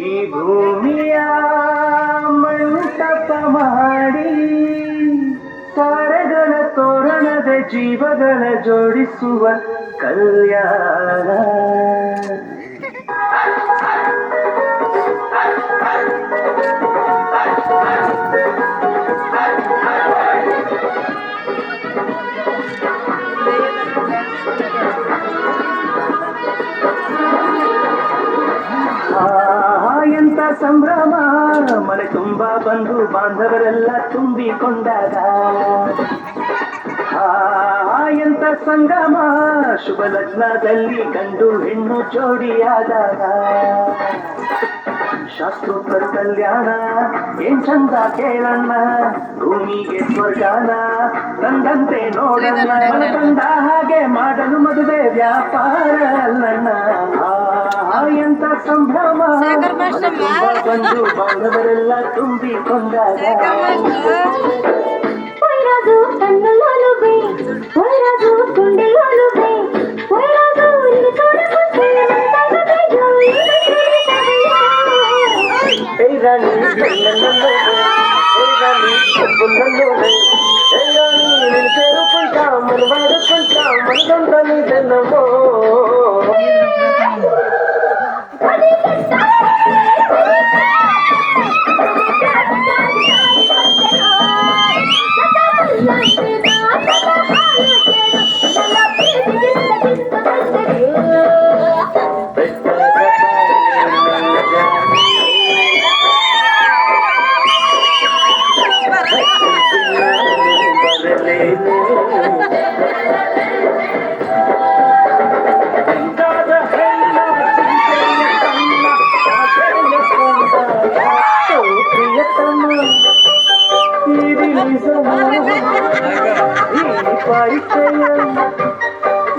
ಈ ಭೂಮಿಯ ಮಂಟಪ ಮಾಡಿ ತಾರೆಗಳ ತೋರಣದ ಜೀವಗಳ ಜೋಡಿಸುವ ಕಲ್ಯಾಣ. ಎಂತ ಸಂಭ್ರಮ, ಮನೆ ತುಂಬಾ ಬಂಧು ಬಾಂಧವರೆಲ್ಲ ತುಂಬಿಕೊಂಡಾಗ. ಎಂತ ಸಂಗಮ, ಶುಭ ಲಗ್ನದಲ್ಲಿ ಗಂಡು ಹೆಣ್ಣು ಜೋಡಿಯಾದಾಗ. ಶಾಸ್ತ್ರೋತ್ತರ ಕಲ್ಯಾಣ ಏನ್ ಚಂದ ಕೇಳಣ್ಣ, ಭೂಮಿಗೆ ಸ್ವರ್ಗಾನ ತಂದಂತೆ ನೋಡಣ್ಣ. ತಂದ ಹಾಗೆ ಮಾಡಲು ಮದುವೆ ವ್ಯಾಪಾರ ಅಲ್ಲಣ್ಣ. ಎಂತ ಸಂಭ್ರಮ, ಬಂದು ಬಾಂಧವರೆಲ್ಲ ತುಂಬಿಕೊಂಡಾಗ.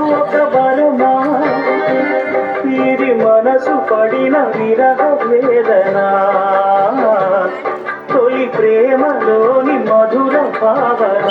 ఒక బలమా ఇది మనసు పడిన విరహ వేదన, తొలి ప్రేమలోని మధుర భావన.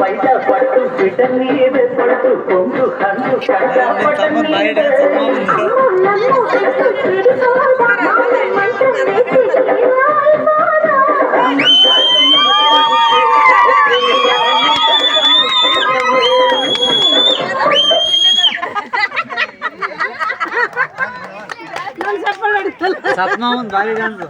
బయట పట్టు బిడ్డ నీవే పడుతు పొంగు కన్ను సప్న ఉంది బాగా